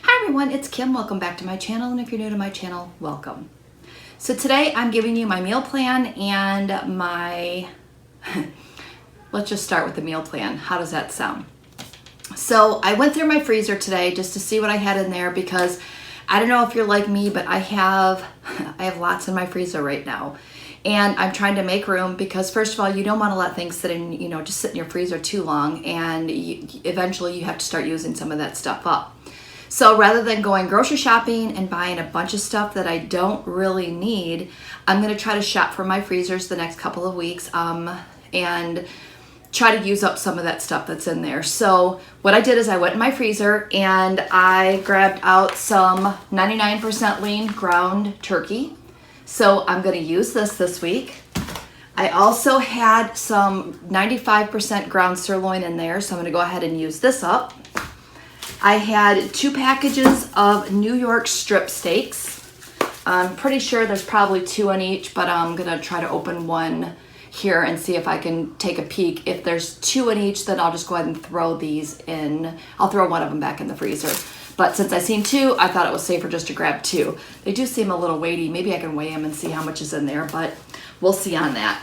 Hi everyone, it's Kim. Welcome back to my channel, and if you're new to my channel, welcome. So today I'm giving you my meal plan and my, let's just start with the meal plan. How does that sound? So I went through my freezer today just to see what I had in there because I don't know if you're like me, but I have lots in my freezer right now. And I'm trying to make room because first of all, you don't want to let things sit in, just sit in your freezer too long, and eventually you have to start using some of that stuff up. So rather than going grocery shopping and buying a bunch of stuff that I don't really need, I'm going to try to shop for my freezers the next couple of weeks and try to use up some of that stuff that's in there. So what I did is I went in my freezer and I grabbed out some 99% lean ground turkey. So I'm going to use this week. I also had some 95% ground sirloin in there, so I'm going to go ahead and use this up. I had 2 packages of New York strip steaks. I'm pretty sure there's probably 2 in each, but I'm going to try to open one here and see if I can take a peek. If there's 2 in each, then I'll just go ahead and throw these in. I'll throw one of them back in the freezer. But since I seen 2, I thought it was safer just to grab 2. They do seem a little weighty. Maybe I can weigh them and see how much is in there, but we'll see on that.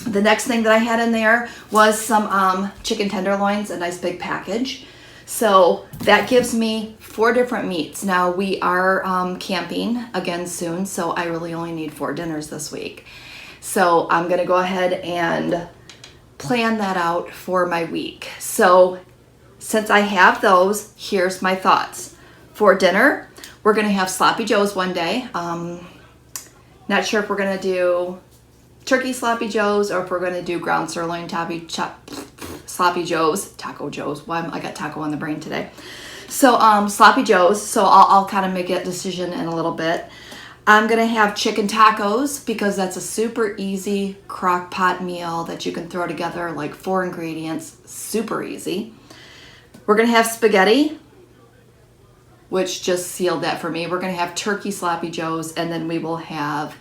The next thing that I had in there was some chicken tenderloins, a nice big package. So that gives me 4 different meats. Now we are camping again soon, so I really only need 4 dinners this week. So I'm gonna go ahead and plan that out for my week. So since I have those, here's my thoughts. For dinner, we're gonna have sloppy joes one day. Not sure if we're gonna do turkey sloppy joes or if we're gonna do ground sirloin sloppy joes, taco joes. Why I got taco on the brain today. So sloppy joes. So I'll kind of make that decision in a little bit. I'm gonna have chicken tacos because that's a super easy crock pot meal that you can throw together, like 4 ingredients, super easy. We're gonna have spaghetti, which just sealed that for me. We're gonna have turkey sloppy joes, and then we will have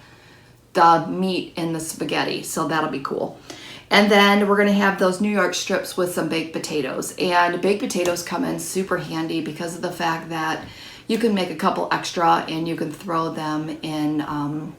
the meat in the spaghetti, so that'll be cool. And then we're gonna have those New York strips with some baked potatoes. And baked potatoes come in super handy because of the fact that you can make a couple extra and you can throw them in a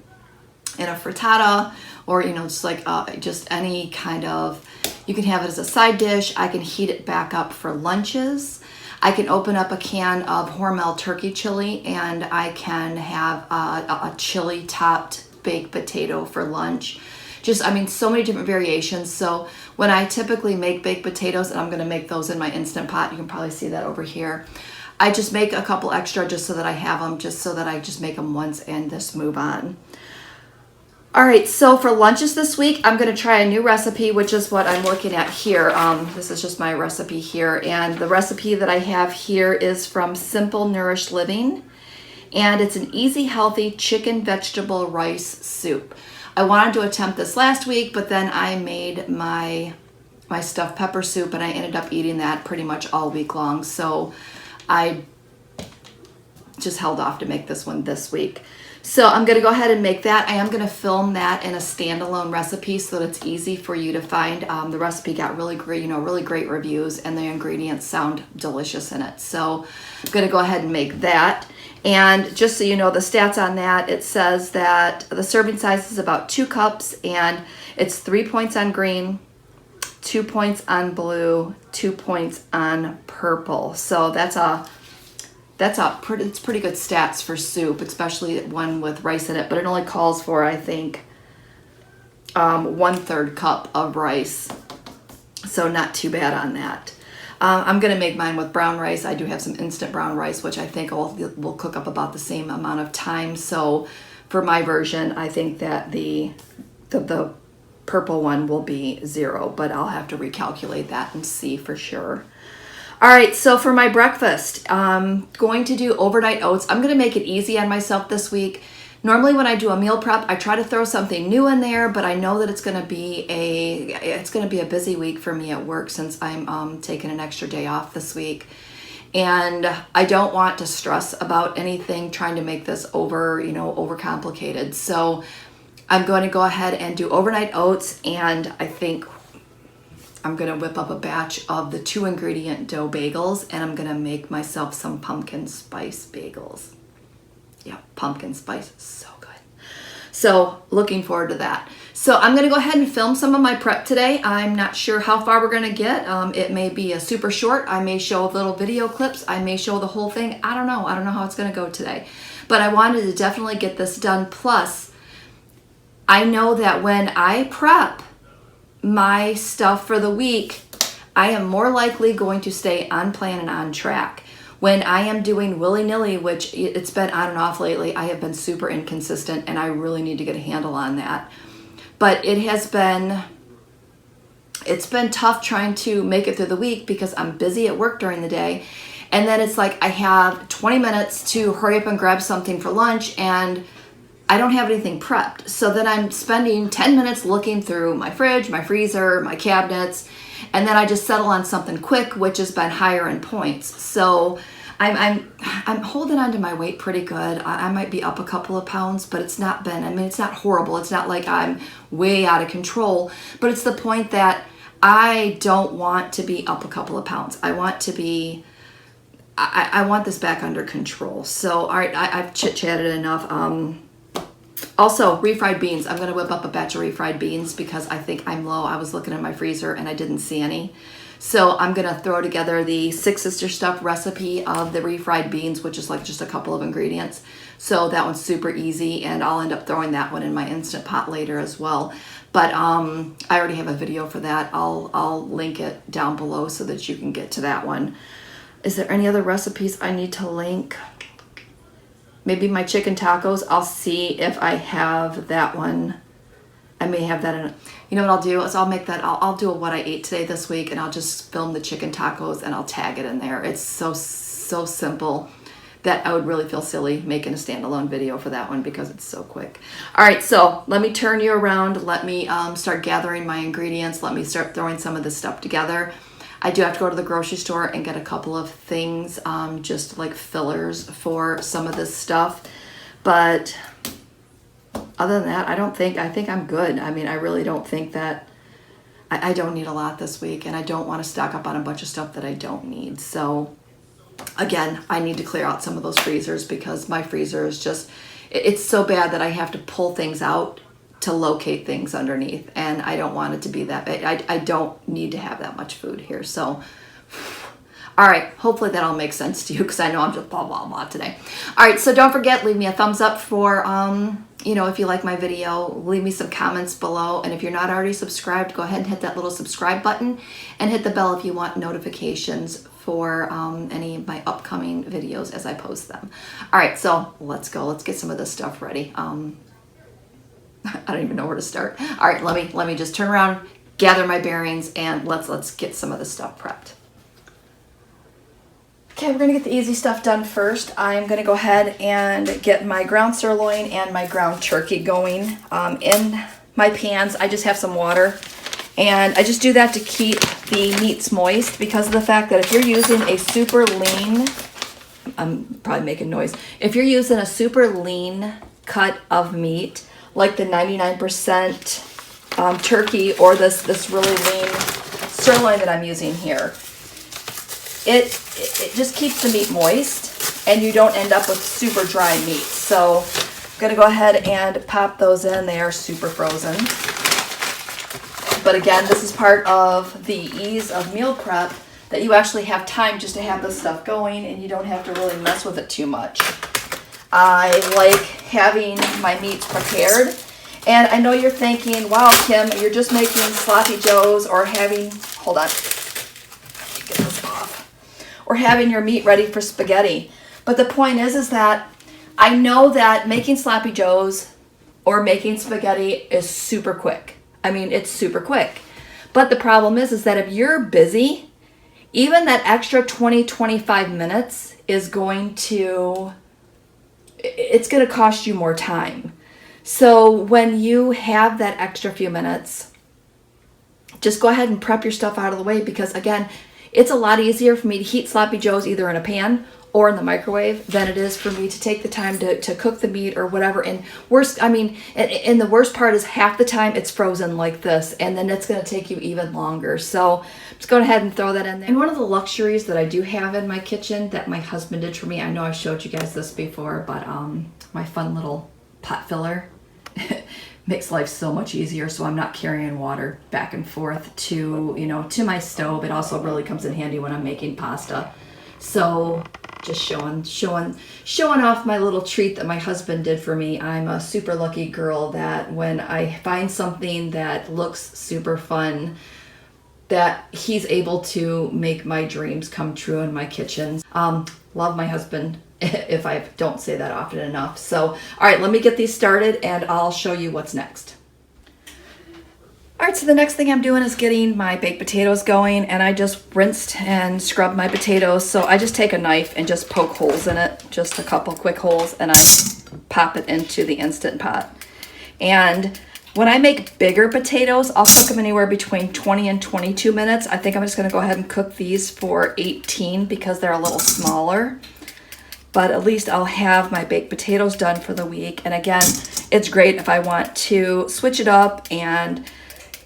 frittata, or just like just any kind of, you can have it as a side dish. I can heat it back up for lunches. I can open up a can of Hormel turkey chili and I can have a chili topped baked potato for lunch. So many different variations. So when I typically make baked potatoes, and I'm gonna make those in my Instant Pot, you can probably see that over here, I just make a couple extra just so that I have them, just so that I just make them once and just move on. All right, so for lunches this week, I'm gonna try a new recipe, which is what I'm looking at here. This is just my recipe here, and the recipe that I have here is from Simple Nourished Living, and it's an easy, healthy chicken vegetable rice soup. I wanted to attempt this last week, but then I made my stuffed pepper soup, and I ended up eating that pretty much all week long, so I just held off to make this one this week. So I'm gonna go ahead and make that. I am gonna film that in a standalone recipe so that it's easy for you to find. The recipe got really great reviews, and the ingredients sound delicious in it. So I'm gonna go ahead and make that. And just so you know the stats on that, it says that the serving size is about 2 cups, and it's 3 points on green, 2 points on blue, 2 points on purple. So it's pretty good stats for soup, especially one with rice in it, but it only calls for, I think, 1/3 cup of rice. So not too bad on that. I'm gonna make mine with brown rice. I do have some instant brown rice, which I think will cook up about the same amount of time. So for my version, I think that the purple one will be 0, but I'll have to recalculate that and see for sure. All right, so for my breakfast, I'm going to do overnight oats. I'm gonna make it easy on myself this week. Normally when I do a meal prep, I try to throw something new in there, but I know that it's gonna be a busy week for me at work since I'm taking an extra day off this week. And I don't want to stress about anything trying to make this overcomplicated. So I'm going to go ahead and do overnight oats, and I think I'm gonna whip up a batch of the 2-ingredient dough bagels, and I'm gonna make myself some pumpkin spice bagels. Yeah, pumpkin spice, so good. So looking forward to that. So I'm gonna go ahead and film some of my prep today. I'm not sure how far we're gonna get. It may be a super short. I may show little video clips. I may show the whole thing. I don't know how it's gonna go today. But I wanted to definitely get this done. Plus, I know that when I prep my stuff for the week, I am more likely going to stay on plan and on track. When I am doing willy-nilly, which it's been on and off lately, I have been super inconsistent, and I really need to get a handle on that. But it's been tough trying to make it through the week because I'm busy at work during the day. And then it's like I have 20 minutes to hurry up and grab something for lunch, and I don't have anything prepped. So then I'm spending 10 minutes looking through my fridge, my freezer, my cabinets, and then I just settle on something quick, which has been higher in points. So I'm holding on to my weight pretty good. I might be up a couple of pounds, but it's not been, it's not horrible. It's not like I'm way out of control, but it's the point that I don't want to be up a couple of pounds. I want this back under control. So, all right, I've chit-chatted enough. Also, refried beans. I'm going to whip up a batch of refried beans because I think I'm low. I was looking in my freezer and I didn't see any. So I'm going to throw together the Six Sister Stuff recipe of the refried beans, which is like just a couple of ingredients. So that one's super easy, and I'll end up throwing that one in my Instant Pot later as well. But I already have a video for that. I'll link it down below so that you can get to that one. Is there any other recipes I need to link? Maybe my chicken tacos. I'll see if I have that one. I may have that in. You know what I'll do is I'll make that. I'll do a what I ate today this week, and I'll just film the chicken tacos and I'll tag it in there. It's so simple that I would really feel silly making a standalone video for that one because it's so quick. All right, so let me turn you around. Let me start gathering my ingredients. Let me start throwing some of this stuff together. I do have to go to the grocery store and get a couple of things, just like fillers for some of this stuff. But other than that, I think I'm good. I mean, I really don't think that, I don't need a lot this week, and I don't want to stock up on a bunch of stuff that I don't need. So again, I need to clear out some of those freezers because my freezer is just, it's so bad that I have to pull things out to locate things underneath, and I don't want it to be that bad. I don't need to have that much food here. So, all right, hopefully that all makes sense to you because I know I'm just blah, blah, blah today. All right, so don't forget, leave me a thumbs up for, if you like my video, leave me some comments below. And if you're not already subscribed, go ahead and hit that little subscribe button and hit the bell if you want notifications for any of my upcoming videos as I post them. All right, so let's go. Let's get some of this stuff ready. I don't even know where to start. All right, let me just turn around, gather my bearings, and let's get some of this stuff prepped. Okay, we're gonna get the easy stuff done first. I'm gonna go ahead and get my ground sirloin and my ground turkey going in my pans. I just have some water, and I just do that to keep the meats moist because of the fact that if you're using a super lean, I'm probably making noise. If you're using a super lean cut of meat, like the 99% turkey or this really lean sirloin that I'm using here, it just keeps the meat moist and you don't end up with super dry meat. So I'm gonna go ahead and pop those in. They are super frozen. But again, this is part of the ease of meal prep, that you actually have time just to have this stuff going and you don't have to really mess with it too much. I like having my meats prepared. And I know you're thinking, wow, Kim, you're just making sloppy joes or having, hold on, get this off, or having your meat ready for spaghetti. But the point is that I know that making sloppy joes or making spaghetti is super quick. I mean, it's super quick. But the problem is that if you're busy, even that extra 20-25 minutes is going to, it's going to cost you more time. So when you have that extra few minutes, just go ahead and prep your stuff out of the way because again, it's a lot easier for me to heat sloppy joes either in a pan or in the microwave than it is for me to take the time to cook the meat or whatever. And the worst part is half the time it's frozen like this, and then it's gonna take you even longer. So just go ahead and throw that in there. And one of the luxuries that I do have in my kitchen that my husband did for me, I know I've showed you guys this before, but my fun little pot filler makes life so much easier, so I'm not carrying water back and forth to my stove. It also really comes in handy when I'm making pasta. So just showing off my little treat that my husband did for me. I'm a super lucky girl that when I find something that looks super fun, that he's able to make my dreams come true in my kitchen. Love my husband, if I don't say that often enough. So, all right, let me get these started and I'll show you what's next. All right, so the next thing I'm doing is getting my baked potatoes going, and I just rinsed and scrubbed my potatoes. So I just take a knife and just poke holes in it, just a couple quick holes, and I pop it into the Instant Pot. And when I make bigger potatoes, I'll cook them anywhere between 20 and 22 minutes. I think I'm just gonna go ahead and cook these for 18 because they're a little smaller. But at least I'll have my baked potatoes done for the week. And again, it's great if I want to switch it up and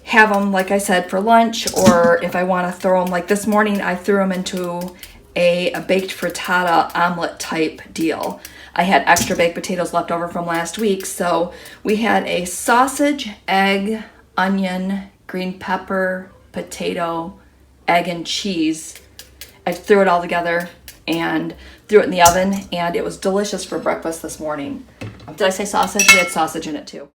have them, like I said, for lunch, or if I want to throw them, like this morning, I threw them into a baked frittata omelet type deal. I had extra baked potatoes left over from last week, so we had a sausage, egg, onion, green pepper, potato, egg, and cheese. I threw it all together and threw it in the oven, and it was delicious for breakfast this morning. Did I say sausage? We had sausage in it too.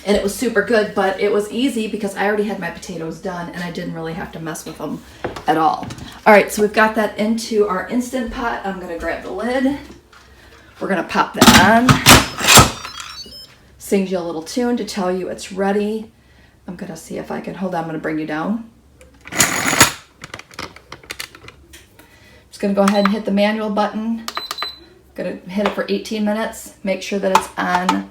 And it was super good, but it was easy because I already had my potatoes done and I didn't really have to mess with them at all. All right, so we've got that into our Instant Pot. I'm gonna grab the lid. We're gonna pop that on. Sings you a little tune to tell you it's ready. I'm gonna see if I can, hold on, I'm gonna bring you down. Just gonna go ahead and hit the manual button. Gonna hit it for 18 minutes. Make sure that it's on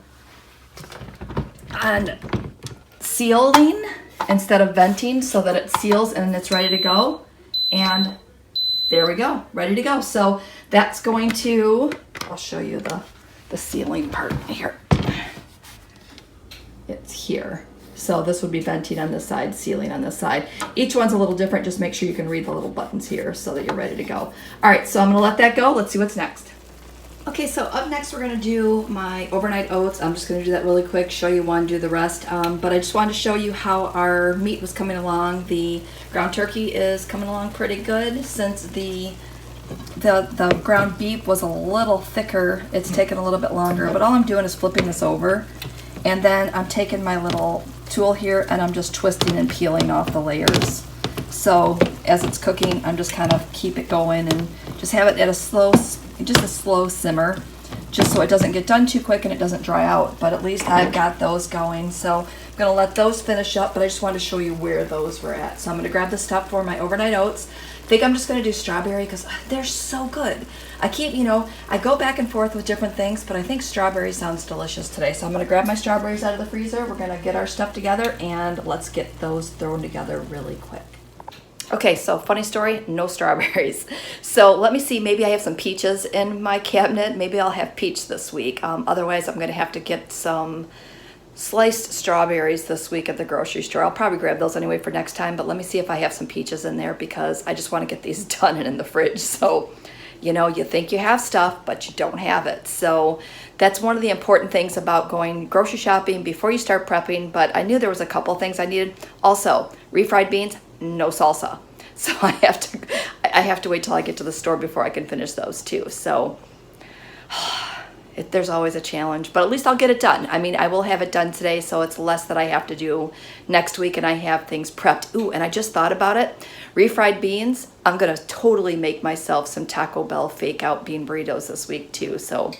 sealing instead of venting so that it seals and it's ready to go. And there we go, ready to go. So that's going to, I'll show you the sealing part here. It's here. So this would be venting on this side, sealing on this side. Each one's a little different. Just make sure you can read the little buttons here so that you're ready to go. All right, so I'm gonna let that go. Let's see what's next. Okay, so up next we're gonna do my overnight oats. I'm just gonna do that really quick, show you one, do the rest. But I just wanted to show you how our meat was coming along. The ground turkey is coming along pretty good. Since the ground beef was a little thicker, it's taken a little bit longer. But all I'm doing is flipping this over, and then I'm taking my little tool here and I'm just twisting and peeling off the layers. So as it's cooking, I'm just kind of keep it going and just have it at a slow simmer, just so it doesn't get done too quick and it doesn't dry out. But at least I've got those going. So I'm gonna let those finish up, but I just wanted to show you where those were at. So I'm gonna grab the stuff for my overnight oats. I think I'm just gonna do strawberry because they're so good. I keep, I go back and forth with different things, but I think strawberry sounds delicious today. So I'm gonna grab my strawberries out of the freezer. We're gonna get our stuff together and let's get those thrown together really quick. Okay, so funny story, no strawberries. So let me see, maybe I have some peaches in my cabinet. Maybe I'll have peach this week. Otherwise, I'm gonna have to get some sliced strawberries this week at the grocery store. I'll probably grab those anyway for next time, but let me see if I have some peaches in there because I just wanna get these done and in the fridge. So, you think you have stuff, but you don't have it. So that's one of the important things about going grocery shopping before you start prepping, but I knew there was a couple things I needed. Also, refried beans, no salsa. So I have to wait till I get to the store before I can finish those too. So there's always a challenge, but at least I'll get it done. I mean, I will have it done today, so it's less that I have to do next week and I have things prepped. Ooh, and I just thought about it. Refried beans, I'm gonna totally make myself some Taco Bell fake out bean burritos this week too. So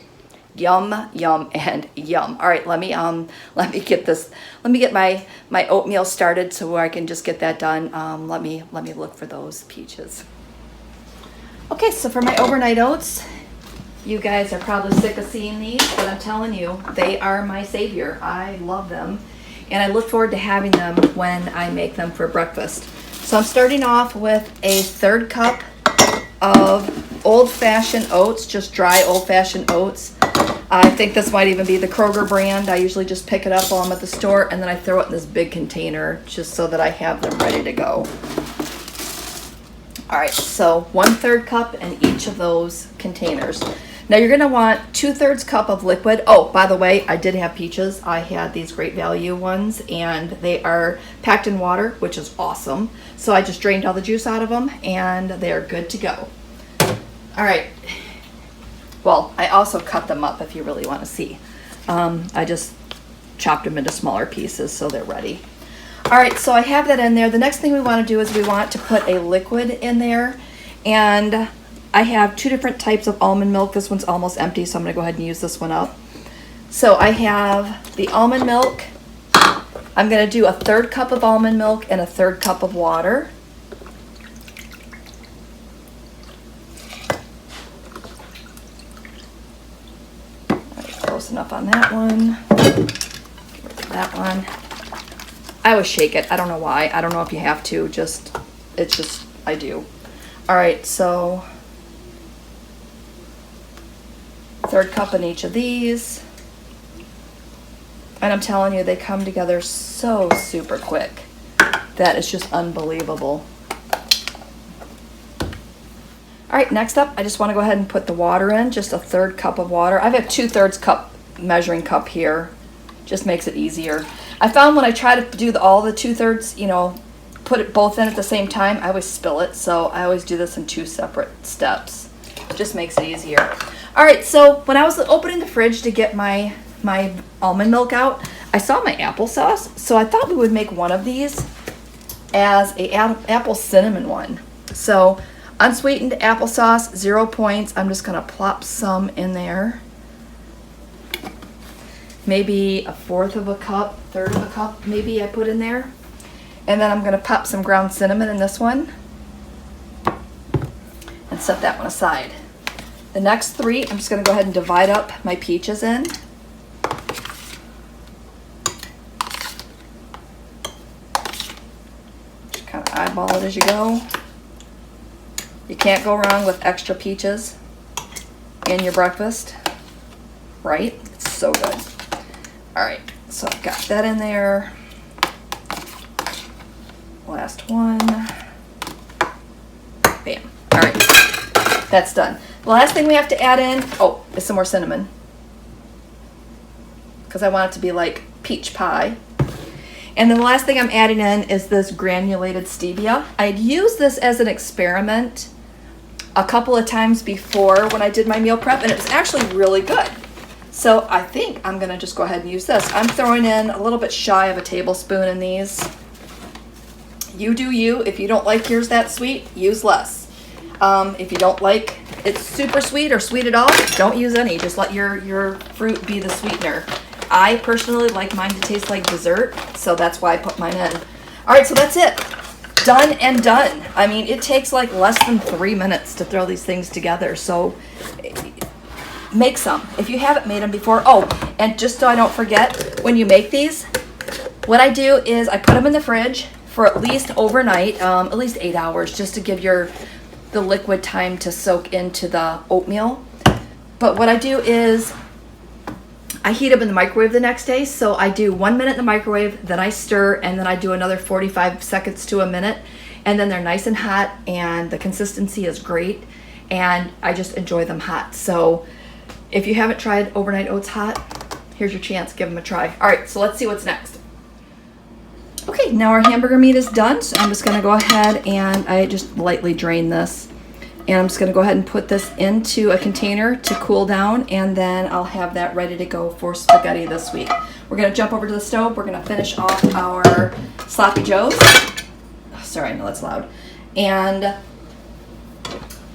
yum, yum, and yum. All right, let me get my oatmeal started so I can just get that done. Let me look for those peaches. Okay, so for my overnight oats, you guys are probably sick of seeing these, but I'm telling you, they are my savior. I love them. and I look forward to having them when I make them for breakfast. So I'm starting off with a 1/3 cup of old-fashioned oats, just dry old-fashioned oats. I think this might even be the Kroger brand. I usually just pick it up while I'm at the store, and then I throw it in this big container just so that I have them ready to go. All right, so 1/3 cup in each of those containers. Now you're gonna want 2/3 cup of liquid. Oh, by the way, I did have peaches. I had these Great Value ones, and they are packed in water, which is awesome. So I just drained all the juice out of them, and they're good to go. All right. Well, I also cut them up if you really want to see. I just chopped them into smaller pieces so they're ready. All right, so I have that in there. The next thing we want to do is we want to put a liquid in there, and I have 2 different types of almond milk. This one's almost empty, so I'm going to go ahead and use this one up. So I have the almond milk. I'm going to do a 1/3 cup of almond milk and a 1/3 cup of water. All right, close enough on that one. Get rid of that one. I always shake it. I don't know why. I don't know if you have to. I do. All right, so 1/3 cup in each of these. And I'm telling you, they come together so super quick. That is just unbelievable. All right, next up, I just want to go ahead and put the water in, just a 1/3 cup of water. I've got 2/3 cup measuring cup here. Just makes it easier. I found when I try to do all the 2/3, put it both in at the same time, I always spill it. So I always do this in 2 separate steps. Just makes it easier. All right, so when I was opening the fridge to get my almond milk out, I saw my applesauce. So I thought we would make one of these as a apple cinnamon one. So unsweetened applesauce, 0 points. I'm just gonna plop some in there. Maybe a 1/4 of a cup, 1/3 of a cup, maybe I put in there. And then I'm gonna pop some ground cinnamon in this one and set that one aside. The next 3, I'm just gonna go ahead and divide up my peaches in. Just kind of eyeball it as you go. You can't go wrong with extra peaches in your breakfast, right? It's so good. All right, so I've got that in there. Last one. Bam. All right, that's done. The last thing we have to add in, is some more cinnamon. Because I want it to be like peach pie. And then the last thing I'm adding in is this granulated stevia. I'd used this as an experiment a couple of times before when I did my meal prep, and it was actually really good. So I think I'm gonna just go ahead and use this. I'm throwing in a little bit shy of a tablespoon in these. You do you. If you don't like yours that sweet, use less. If you don't like it super sweet or sweet at all, don't use any. Just let your fruit be the sweetener. I personally like mine to taste like dessert, so that's why I put mine in. All right, so that's it. Done and done. I mean, it takes like less than 3 minutes to throw these things together, so make some if you haven't made them before. Oh, and just so I don't forget, when you make these, what I do is I put them in the fridge for at least overnight, at least 8 hours, just to give the liquid time to soak into the oatmeal. But what I do is I heat them in the microwave the next day. So I do 1 minute in the microwave, then I stir, and then I do another 45 seconds to a minute. And then they're nice and hot, and the consistency is great, and I just enjoy them hot. So if you haven't tried overnight oats hot, here's your chance, give them a try. All right, so let's see what's next. Okay, now our hamburger meat is done, so I'm just gonna go ahead and I just lightly drain this. And I'm just gonna go ahead and put this into a container to cool down, and then I'll have that ready to go for spaghetti this week. We're gonna jump over to the stove. We're gonna finish off our sloppy joes. Oh, sorry, I know that's loud. And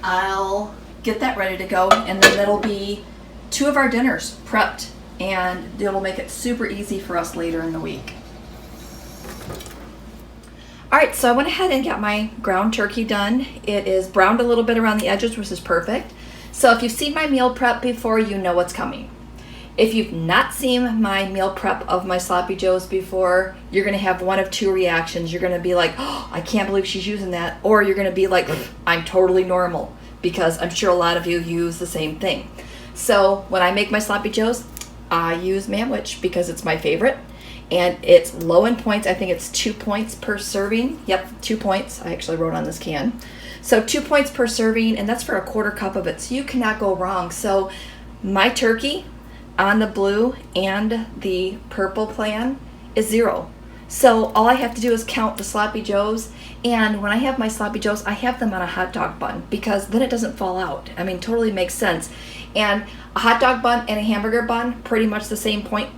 I'll get that ready to go, and then that'll be 2 of our dinners prepped, and it'll make it super easy for us later in the week. All right, so I went ahead and got my ground turkey done. It is browned a little bit around the edges, which is perfect. So if you've seen my meal prep before, you know what's coming. If you've not seen my meal prep of my sloppy joes before, you're gonna have one of two reactions. You're gonna be like, oh, I can't believe she's using that. Or you're gonna be like, I'm totally normal, because I'm sure a lot of you use the same thing. So when I make my sloppy joes, I use MyWW because it's my favorite. And it's low in points. I think it's 2 points per serving. Yep, 2 points. I actually wrote on this can. So 2 points per serving, and that's for a quarter cup of it. So you cannot go wrong. So my turkey on the blue and the purple plan is 0. So all I have to do is count the sloppy joes. And when I have my sloppy joes, I have them on a hot dog bun, because then it doesn't fall out. I mean, totally makes sense. And a hot dog bun and a hamburger bun, pretty much the same point.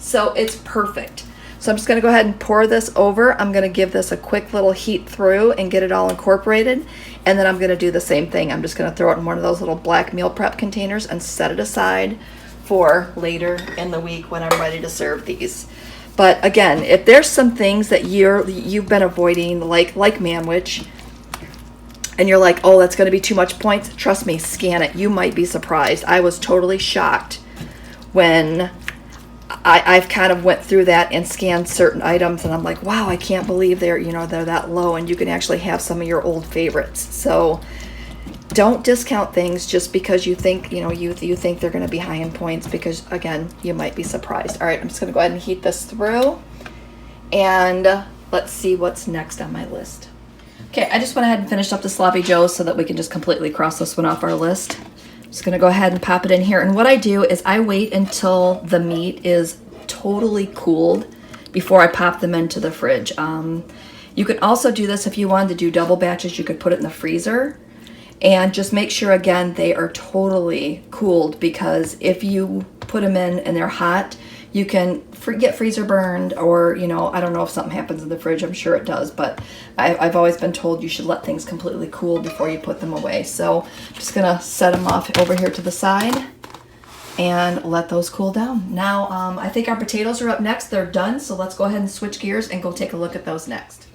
So it's perfect. So I'm just gonna go ahead and pour this over. I'm gonna give this a quick little heat through and get it all incorporated. And then I'm gonna do the same thing. I'm just gonna throw it in one of those little black meal prep containers and set it aside for later in the week when I'm ready to serve these. But again, if there's some things that you've been avoiding, like MyWW, and you're like, oh, that's gonna be too much points, trust me, scan it. You might be surprised. I was totally shocked when I've kind of went through that and scanned certain items, and I'm like, wow, I can't believe they're that low, and you can actually have some of your old favorites. So don't discount things just because you think you think they're going to be high in points, because again, you might be surprised. All right, I'm just going to go ahead and heat this through, and let's see what's next on my list. Okay, I just went ahead and finished up the sloppy joes so that we can just completely cross this one off our list. Just gonna go ahead and pop it in here. And what I do is I wait until the meat is totally cooled before I pop them into the fridge. You can also do this if you wanted to do double batches. You could put it in the freezer and just make sure, again, they are totally cooled, because if you put them in and they're hot, you can get freezer burned, or I don't know if something happens in the fridge. I'm sure it does, but I've always been told you should let things completely cool before you put them away. So I'm just gonna set them off over here to the side and let those cool down. Now I think our potatoes are up next. They're done, so let's go ahead and switch gears and go take a look at those next.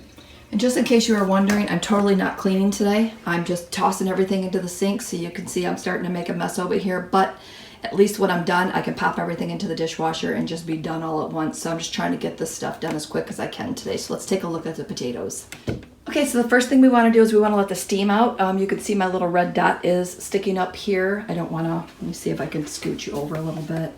And just in case you were wondering, I'm totally not cleaning today. I'm just tossing everything into the sink, so you can see I'm starting to make a mess over here, but at least when I'm done, I can pop everything into the dishwasher and just be done all at once. So I'm just trying to get this stuff done as quick as I can today. So let's take a look at the potatoes. Okay, so the first thing we want to do is we want to let the steam out. You can see my little red dot is sticking up here. I don't want to, let me see if I can scoot you over a little bit.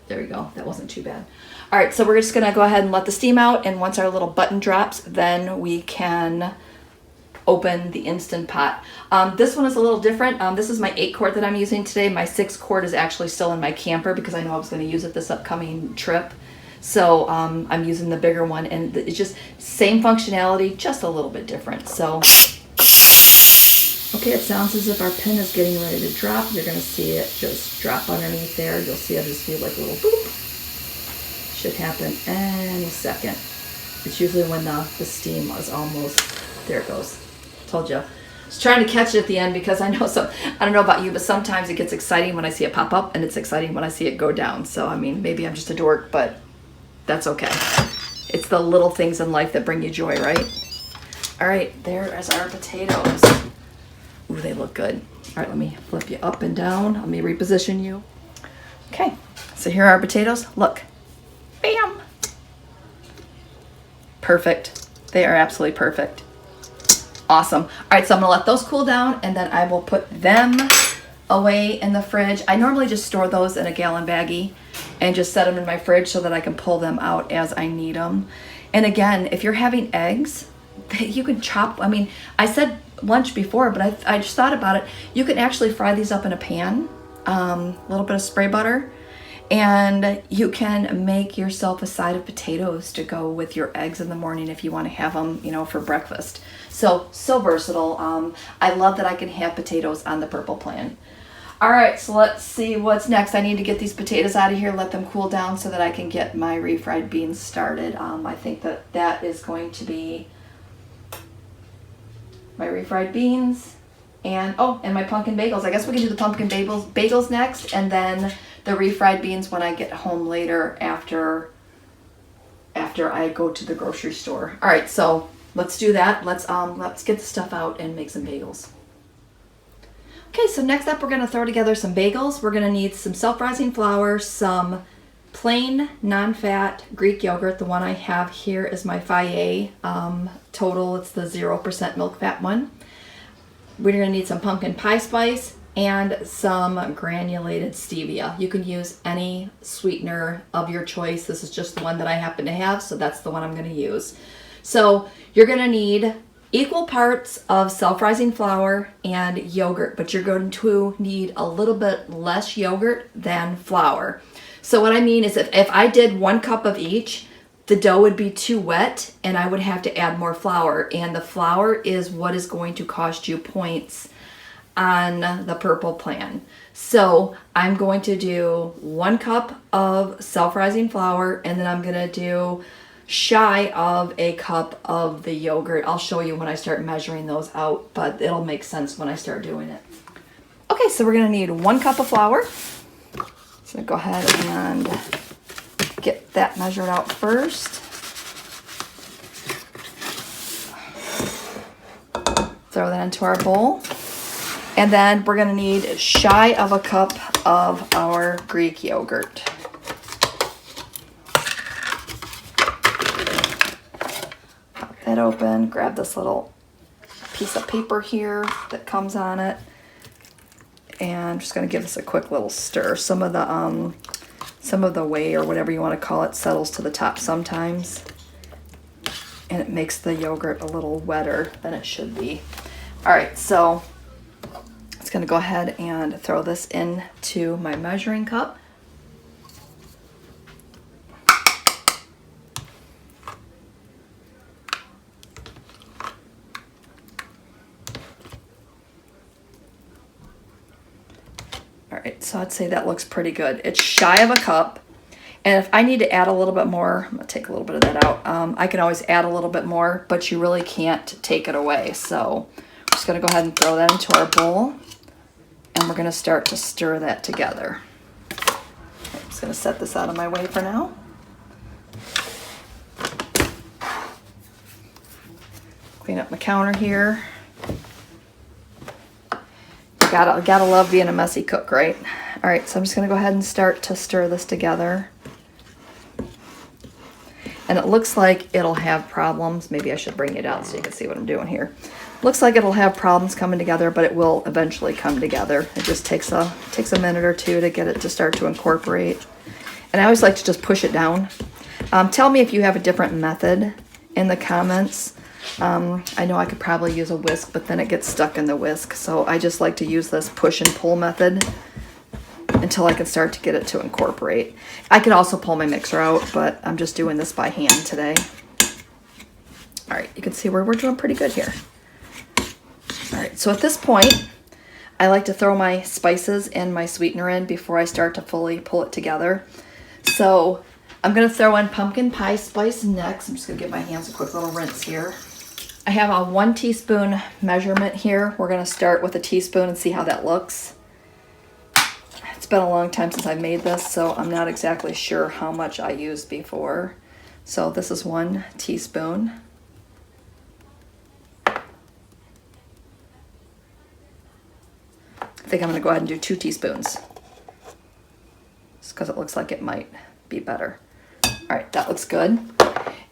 There we go, that wasn't too bad. All right, so we're just gonna go ahead and let the steam out, and once our little button drops, then we can open the Instant Pot. This one is a little different. This is my 8-quart that I'm using today. My 6-quart is actually still in my camper because I know I was going to use it this upcoming trip. So I'm using the bigger one, and it's just same functionality, just a little bit different. So, okay, it sounds as if our pin is getting ready to drop. You're going to see it just drop underneath there. You'll see it just feel like a little boop. Should happen any second. It's usually when the steam is almost, there it goes. Told you. I was trying to catch it at the end because I don't know about you, but sometimes it gets exciting when I see it pop up, and it's exciting when I see it go down. So, I mean, maybe I'm just a dork, but that's okay. It's the little things in life that bring you joy, right? All right, there is our potatoes. Ooh, they look good. All right, let me flip you up and down. Let me reposition you. Okay, so here are our potatoes. Look. Bam! Perfect. They are absolutely perfect. Awesome. All right, so I'm gonna let those cool down, and then I will put them away in the fridge. I normally just store those in a gallon baggie and just set them in my fridge so that I can pull them out as I need them. And again, if you're having eggs, you can chop, I mean, I said lunch before, but I just thought about it. You can actually fry these up in a pan, a little bit of spray butter, and you can make yourself a side of potatoes to go with your eggs in the morning if you want to have them, for breakfast. So versatile. I love that I can have potatoes on the purple plan. All right, so let's see what's next. I need to get these potatoes out of here, let them cool down so that I can get my refried beans started. I think that is going to be my refried beans and my pumpkin bagels. I guess we can do the pumpkin bagels next, and then the refried beans when I get home later after I go to the grocery store. All right, so let's do that. Let's get the stuff out and make some bagels. Okay, so next up we're going to throw together some bagels. We're going to need some self-rising flour, some plain non-fat Greek yogurt. The one I have here is my Fage total. It's the 0% milk fat one. We're going to need some pumpkin pie spice and some granulated stevia. You can use any sweetener of your choice. This is just the one that I happen to have, so that's the one I'm going to use. So you're going to need equal parts of self-rising flour and yogurt, but you're going to need a little bit less yogurt than flour. So what I mean is if I did 1 cup of each, the dough would be too wet and I would have to add more flour. And the flour is what is going to cost you points on the purple plan. So I'm going to do 1 cup of self-rising flour, and then I'm going to do shy of a cup of the yogurt. I'll show you when I start measuring those out, but it'll make sense when I start doing it. Okay, so we're going to need 1 cup of flour. So go ahead and get that measured out first. Throw that into our bowl. And then we're going to need shy of a cup of our Greek yogurt. Pop that open, grab this little piece of paper here that comes on it. And I'm just going to give this a quick little stir. Some of the whey or whatever you want to call it settles to the top sometimes. And it makes the yogurt a little wetter than it should be. All right, so I'm just going to go ahead and throw this into my measuring cup. All right, so I'd say that looks pretty good. It's shy of a cup. And if I need to add a little bit more, I'm going to take a little bit of that out. I can always add a little bit more, but you really can't take it away. So I'm just going to go ahead and throw that into our bowl. And we're going to start to stir that together. I'm just going to set this out of my way for now. Clean up my counter here. Gotta love being a messy cook, right? All right, so I'm just going to go ahead and start to stir this together. And it looks like it'll have problems. Maybe I should bring it out so you can see what I'm doing here. Looks like it'll have problems coming together, but it will eventually come together. It just takes a minute or two to get it to start to incorporate. And I always like to just push it down. Tell me if you have a different method in the comments. I know I could probably use a whisk, but then it gets stuck in the whisk. So I just like to use this push and pull method until I can start to get it to incorporate. I could also pull my mixer out, but I'm just doing this by hand today. All right, you can see we're doing pretty good here. All right, so at this point, I like to throw my spices and my sweetener in before I start to fully pull it together. So I'm gonna throw in pumpkin pie spice next. I'm just gonna give my hands a quick little rinse here. I have a 1 teaspoon measurement here. We're gonna start with a teaspoon and see how that looks. It's been a long time since I made this, so I'm not exactly sure how much I used before. So this is 1 teaspoon. I think I'm gonna go ahead and do 2 teaspoons. Just because it looks like it might be better. All right, that looks good.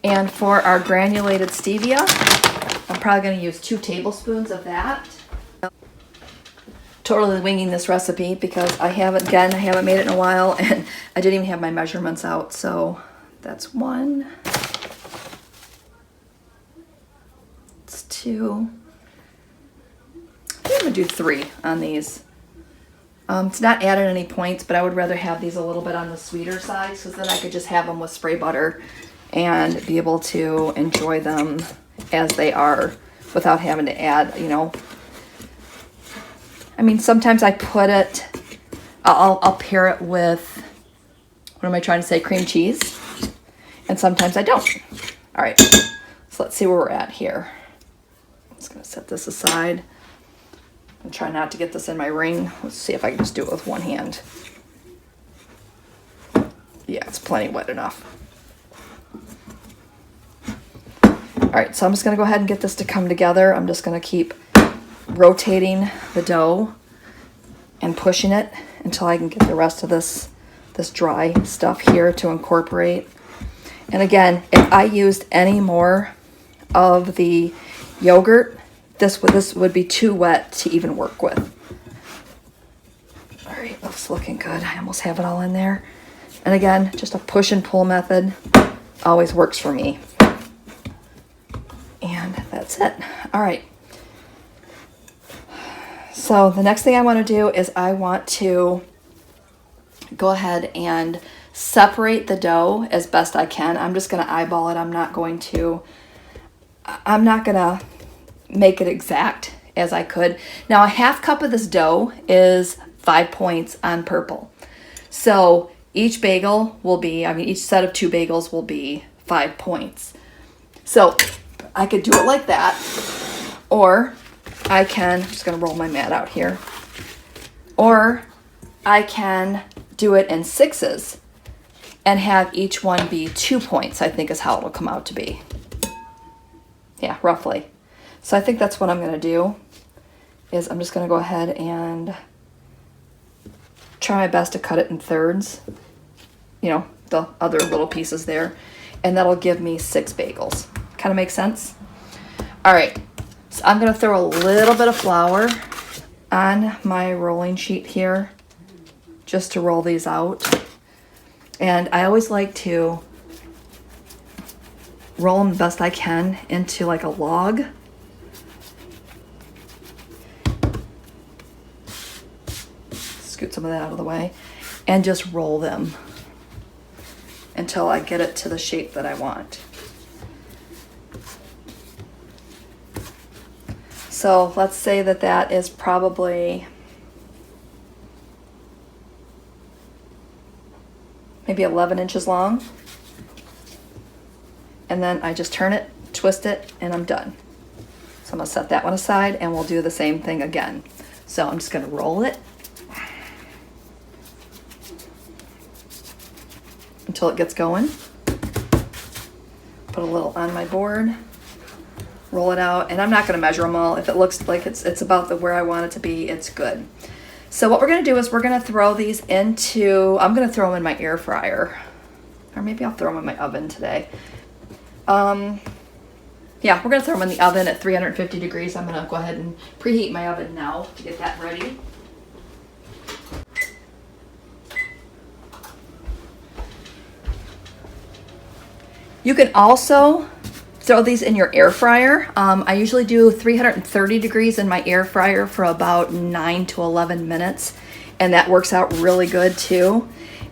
And for our granulated stevia, I'm probably gonna use 2 tablespoons of that. Totally winging this recipe because I haven't made it in a while and I didn't even have my measurements out. So that's 1. It's 2. I think I'm gonna do 3 on these. It's not added any points, but I would rather have these a little bit on the sweeter side so then I could just have them with spray butter and be able to enjoy them as they are without having to add, you know. I mean, sometimes I put it, I'll pair it with, what am I trying to say, cream cheese, and sometimes I don't. All right, so let's see where we're at here. I'm just gonna set this aside and try not to get this in my ring. Let's see if I can just do it with one hand. Yeah, it's plenty wet enough. All right, so I'm just gonna go ahead and get this to come together. I'm just gonna keep rotating the dough and pushing it until I can get the rest of this dry stuff here to incorporate. And again, if I used any more of the yogurt, this would be too wet to even work with. All right, that's looking good. I almost have it all in there. And again, just a push and pull method always works for me. And that's it. All right. So the next thing I want to do is I want to go ahead and separate the dough as best I can. I'm just going to eyeball it. I'm not going to make it exact as I could. Now, a half cup of this dough is 5 points on purple. So each bagel will be, each set of 2 bagels will be 5 points. So I could do it like that, or I can, I'm just going to roll my mat out here, or I can do it in 6s and have each one be 2 points, I think is how it'll come out to be. Yeah, roughly. So I think that's what I'm going to do, is I'm just going to go ahead and try my best to cut it in 3rds, the other little pieces there, and that'll give me 6 bagels. Kind of makes sense? All right, so I'm going to throw a little bit of flour on my rolling sheet here just to roll these out. And I always like to roll them the best I can into like a log. Scoot some of that out of the way and just roll them until I get it to the shape that I want. So let's say that that is probably maybe 11 inches long. And then I just turn it, twist it, and I'm done. So I'm gonna set that one aside and we'll do the same thing again. So I'm just gonna roll it until it gets going. Put a little on my board, roll it out, and I'm not gonna measure them all. If it looks like it's about where I want it to be, it's good. So what we're gonna do is we're gonna throw these into, I'm gonna throw them in my air fryer. Or maybe I'll throw them in my oven today. Yeah, we're gonna throw them in the oven at 350 degrees. I'm gonna go ahead and preheat my oven now to get that ready. You can also throw these in your air fryer. I usually do 330 degrees in my air fryer for about 9 to 11 minutes, and that works out really good too.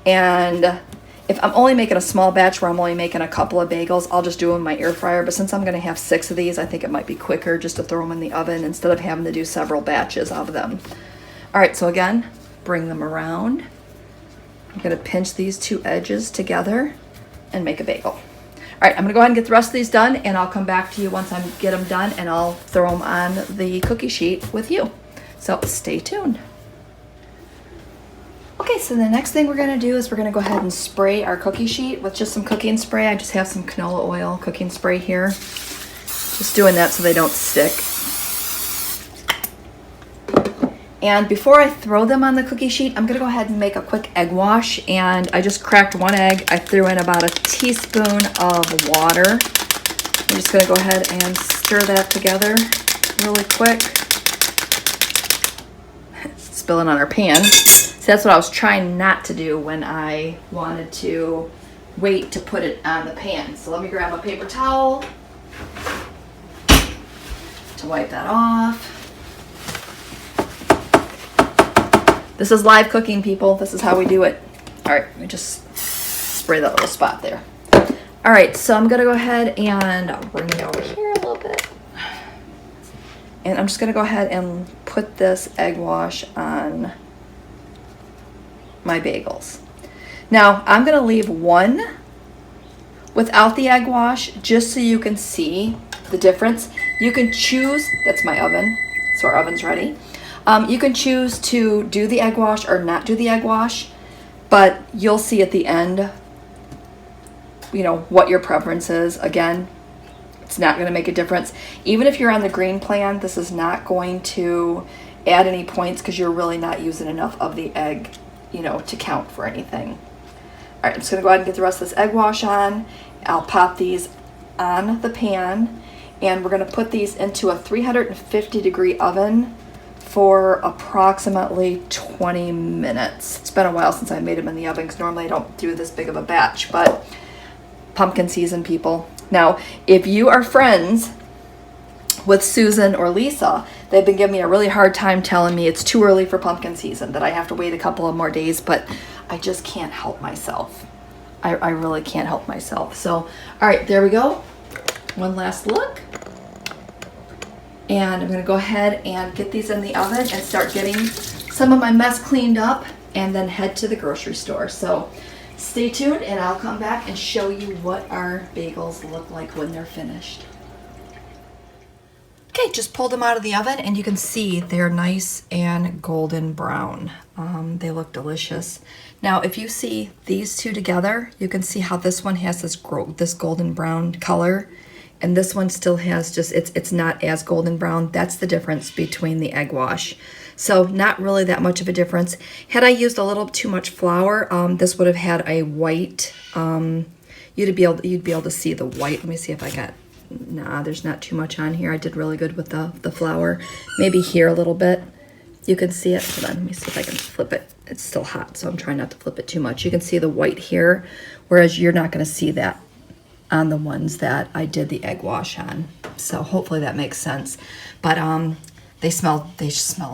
And if I'm only making a small batch where I'm only making a couple of bagels, I'll just do them in my air fryer. But since I'm gonna have 6 of these, I think it might be quicker just to throw them in the oven instead of having to do several batches of them. All right, so again, bring them around. I'm gonna pinch these 2 edges together and make a bagel. All right, I'm gonna go ahead and get the rest of these done, and I'll come back to you once I get them done, and I'll throw them on the cookie sheet with you. So stay tuned. Okay, so the next thing we're gonna do is we're gonna go ahead and spray our cookie sheet with just some cooking spray. I just have some canola oil cooking spray here. Just doing that so they don't stick. And before I throw them on the cookie sheet, I'm gonna go ahead and make a quick egg wash. And I just cracked 1 egg. I threw in about a teaspoon of water. I'm just gonna go ahead and stir that together really quick. It's spilling on our pan. So that's what I was trying not to do when I wanted to wait to put it on the pan. So let me grab a paper towel to wipe that off. This is live cooking, people. This is how we do it. All right, let me just spray that little spot there. All right, so I'm gonna go ahead and I'll bring it over here a little bit. And I'm just gonna go ahead and put this egg wash on my bagels. Now, I'm gonna leave 1 without the egg wash just so you can see the difference. You can choose, that's my oven, so our oven's ready. You can choose to do the egg wash or not do the egg wash, but you'll see at the end, what your preference is. Again, it's not going to make a difference. Even if you're on the green plan, this is not going to add any points because you're really not using enough of the egg, you know, to count for anything. All right, I'm just gonna go ahead and get the rest of this egg wash on. I'll pop these on the pan, and we're gonna put these into a 350-degree oven for approximately 20 minutes. It's been a while since I made them in the oven because normally I don't do this big of a batch, but pumpkin season, people. Now, if you are friends with Susan or Lisa, they've been giving me a really hard time telling me it's too early for pumpkin season, that I have to wait a couple of more days, but I just can't help myself. I really can't help myself. So, all right, there we go. One last look. And I'm gonna go ahead and get these in the oven and start getting some of my mess cleaned up and then head to the grocery store. So stay tuned and I'll come back and show you what our bagels look like when they're finished. Okay, just pulled them out of the oven and you can see they're nice and golden brown. They look delicious. Now, if you see these two together, you can see how this one has this golden brown color. And this one still has just, it's not as golden brown. That's the difference between the egg wash. So not really that much of a difference. Had I used a little too much flour, this would have had a white, you'd be able to see the white. Let me see if I got, nah, there's not too much on here. I did really good with the flour. Maybe here a little bit. You can see it. Hold on, let me see if I can flip it. It's still hot, so I'm trying not to flip it too much. You can see the white here, whereas you're not gonna see that on the ones that I did the egg wash on. So hopefully that makes sense. But they smell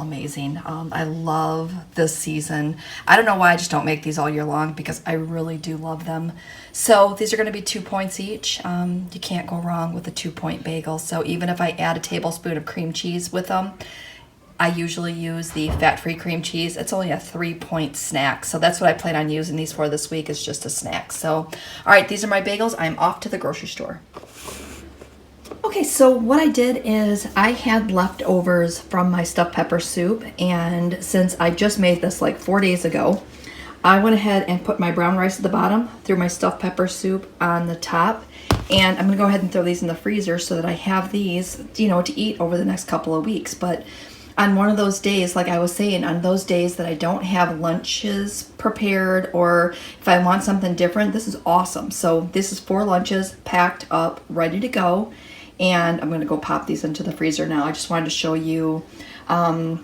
amazing. I love this season. I don't know why I just don't make these all year long because I really do love them. So these are gonna be 2 points each. You can't go wrong with a 2-point bagel. So even if I add a tablespoon of cream cheese with them, I usually use the fat-free cream cheese. It's only a 3-point snack. So that's what I plan on using these for this week, is just a snack. So, all right, these are my bagels. I'm off to the grocery store. Okay, so what I did is I had leftovers from my stuffed pepper soup. And since I just made this like 4 days ago, I went ahead and put my brown rice at the bottom, threw my stuffed pepper soup on the top. And I'm gonna go ahead and throw these in the freezer so that I have these, you know, to eat over the next couple of weeks. But on one of those days, like I was saying, on those days that I don't have lunches prepared, or if I want something different, this is awesome. So this is 4 lunches packed up, ready to go. And I'm gonna go pop these into the freezer now. I just wanted to show you a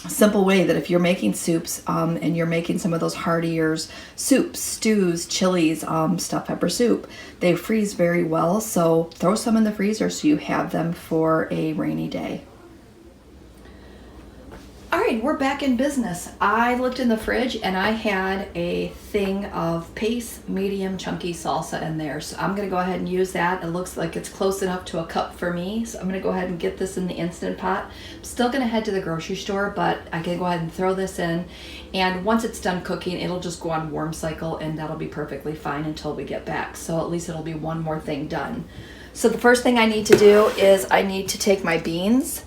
simple way that if you're making soups and you're making some of those heartier soups, stews, chilies, stuffed pepper soup, they freeze very well. So throw some in the freezer so you have them for a rainy day. All right, we're back in business. I looked in the fridge and I had a thing of Pace medium chunky salsa in there. So I'm gonna go ahead and use that. It looks like it's close enough to a cup for me. So I'm gonna go ahead and get this in the Instant Pot. I'm still gonna head to the grocery store, but I can go ahead and throw this in. And once it's done cooking, it'll just go on warm cycle and that'll be perfectly fine until we get back. So at least it'll be one more thing done. So the first thing I need to do is I need to take my beans,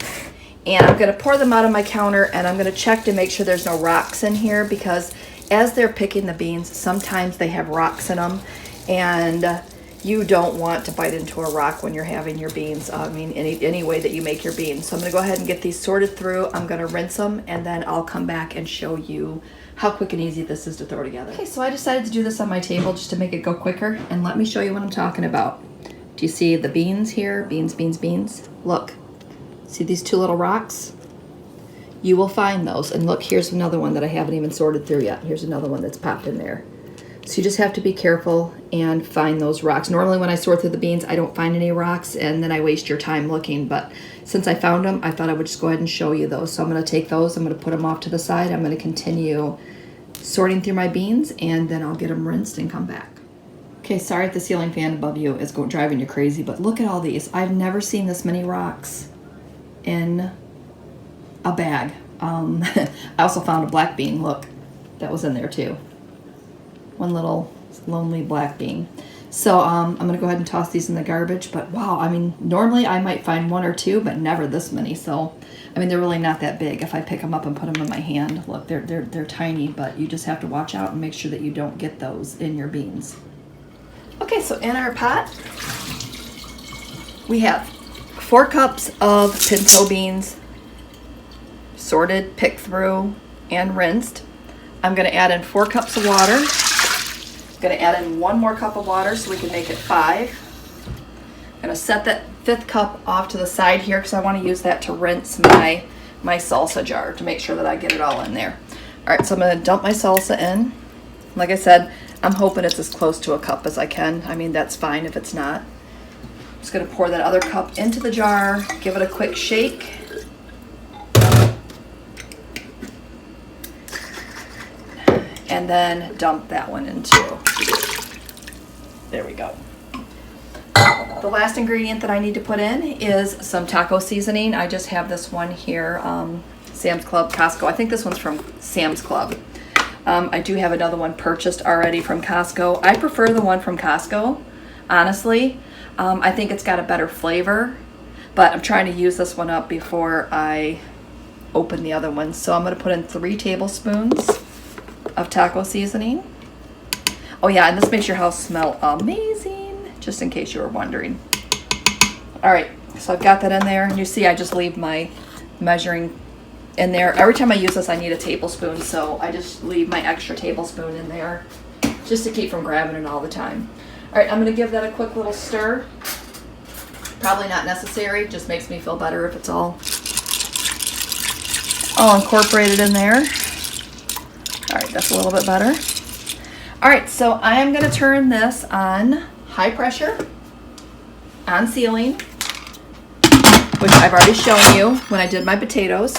and I'm gonna pour them out on my counter, and I'm gonna check to make sure there's no rocks in here, because as they're picking the beans, sometimes they have rocks in them, and you don't want to bite into a rock when you're having your beans. I mean, any way that you make your beans. So I'm gonna go ahead and get these sorted through. I'm gonna rinse them, and then I'll come back and show you how quick and easy this is to throw together. Okay, so I decided to do this on my table just to make it go quicker, and let me show you what I'm talking about. Do you see the beans here? Beans, beans, beans. Look. See these 2 little rocks? You will find those. And look, here's another one that I haven't even sorted through yet. Here's another one that's popped in there. So you just have to be careful and find those rocks. Normally when I sort through the beans, I don't find any rocks, and then I waste your time looking. But since I found them, I thought I would just go ahead and show you those. So I'm gonna take those, I'm gonna put them off to the side. I'm gonna continue sorting through my beans, and then I'll get them rinsed and come back. Okay, sorry if the ceiling fan above you is driving you crazy, but look at all these. I've never seen this many rocks in a bag. I also found a black bean. Look, that was in there too. One little lonely black bean. So I'm gonna go ahead and toss these in the garbage. But wow, I mean, normally I might find 1 or 2, but never this many. So I mean, they're really not that big. If I pick them up and put them in my hand, look, they're tiny. But you just have to watch out and make sure that you don't get those in your beans. Okay, so in our pot we have 4 cups of pinto beans, sorted, picked through, and rinsed. I'm gonna add in 4 cups of water. I'm gonna add in 1 more cup of water so we can make it 5. I'm gonna set that 5th cup off to the side here because I wanna use that to rinse my salsa jar to make sure that I get it all in there. All right, so I'm gonna dump my salsa in. Like I said, I'm hoping it's as close to a cup as I can. I mean, that's fine if it's not. I'm just gonna pour that other cup into the jar, give it a quick shake. And then dump that one in too. There we go. The last ingredient that I need to put in is some taco seasoning. I just have this one here, Sam's Club, Costco. I think this one's from Sam's Club. I do have another one purchased already from Costco. I prefer the one from Costco, honestly. I think it's got a better flavor, but I'm trying to use this one up before I open the other one. So I'm gonna put in 3 tablespoons of taco seasoning. Oh yeah, and this makes your house smell amazing, just in case you were wondering. All right, so I've got that in there, and you see I just leave my measuring in there. Every time I use this, I need a tablespoon, so I just leave my extra tablespoon in there just to keep from grabbing it all the time. All right, I'm gonna give that a quick little stir. Probably not necessary, just makes me feel better if it's all incorporated in there. All right, that's a little bit better. All right, so I am gonna turn this on high pressure, on sealing, which I've already shown you when I did my potatoes.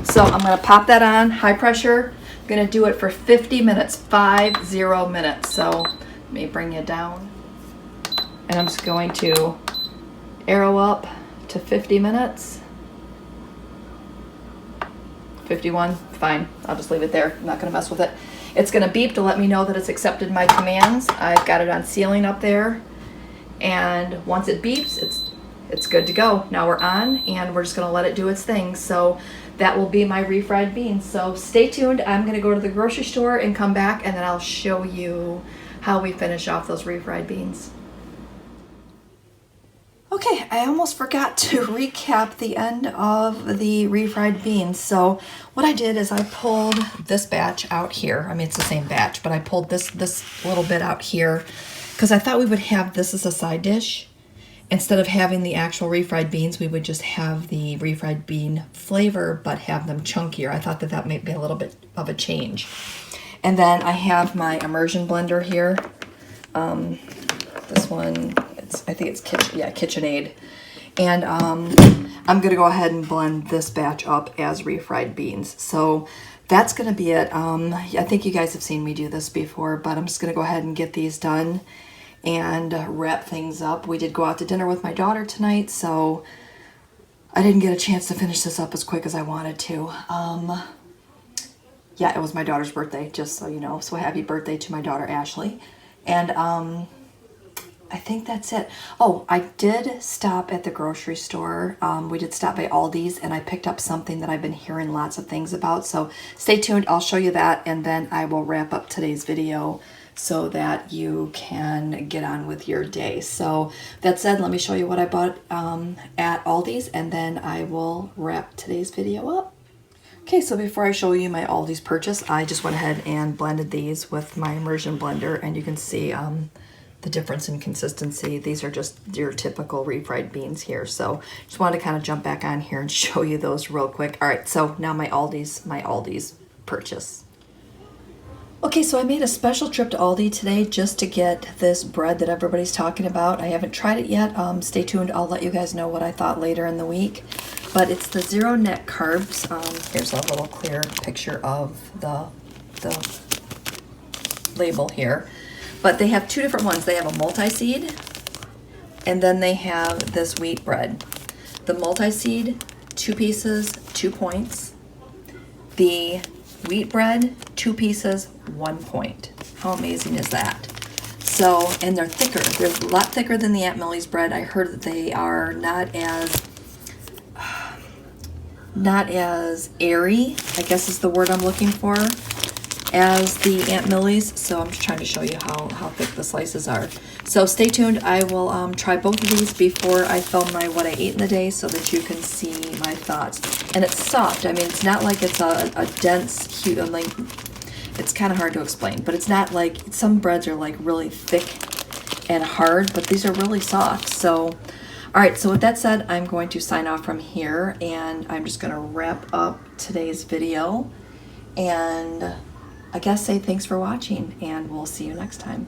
So I'm gonna pop that on high pressure. I'm gonna do it for 50 minutes, 50 minutes. So let me bring you down. And I'm just going to arrow up to 50 minutes. 51, fine, I'll just leave it there. I'm not gonna mess with it. It's gonna beep to let me know that it's accepted my commands. I've got it on sealing up there. And once it beeps, it's good to go. Now we're on, and we're just gonna let it do its thing. So that will be my refried beans. So stay tuned. I'm gonna go to the grocery store and come back, and then I'll show you how we finish off those refried beans. Okay, I almost forgot to recap the end of the refried beans. So what I did is I pulled this batch out here. I mean, it's the same batch, but I pulled this little bit out here because I thought we would have this as a side dish. Instead of having the actual refried beans, we would just have the refried bean flavor, but have them chunkier. I thought that might be a little bit of a change. And then I have my immersion blender here. This one, I think it's KitchenAid. And I'm gonna go ahead and blend this batch up as refried beans. So that's gonna be it. I think you guys have seen me do this before, but I'm just gonna go ahead and get these done and wrap things up. We did go out to dinner with my daughter tonight, so I didn't get a chance to finish this up as quick as I wanted to. Yeah, it was my daughter's birthday, just so you know. So happy birthday to my daughter, Ashley. And I think that's it. Oh, I did stop at the grocery store. We did stop by Aldi's, and I picked up something that I've been hearing lots of things about. So stay tuned. I'll show you that, and then I will wrap up today's video so that you can get on with your day. So that said, let me show you what I bought at Aldi's, and then I will wrap today's video up. Okay, so before I show you my Aldi's purchase, I just went ahead and blended these with my immersion blender, and you can see the difference in consistency. These are just your typical refried beans here. So just wanted to kind of jump back on here and show you those real quick. All right, so now my Aldi's purchase. Okay, so I made a special trip to Aldi today just to get this bread that everybody's talking about. I haven't tried it yet. Stay tuned. I'll let you guys know what I thought later in the week. But it's the zero net carbs. Here's a little clear picture of the label here. But they have 2 different ones. They have a multi-seed, and then they have this wheat bread. The multi-seed, 2 pieces, 2 points. The wheat bread, 2 pieces, 1 point. How amazing is that? So, and they're thicker. They're a lot thicker than the Aunt Millie's bread. I heard that they are not as airy, I guess is the word I'm looking for, as the Aunt Millie's, so I'm just trying to show you how thick the slices are. So stay tuned. I will try both of these before I film my what I ate in the day so that you can see my thoughts. And it's soft. I mean, it's not like it's a dense, huge, like, it's kind of hard to explain, but it's not like, some breads are like really thick and hard, but these are really soft. So, all right, so with that said, I'm going to sign off from here, and I'm just gonna wrap up today's video, and I guess say thanks for watching, and we'll see you next time.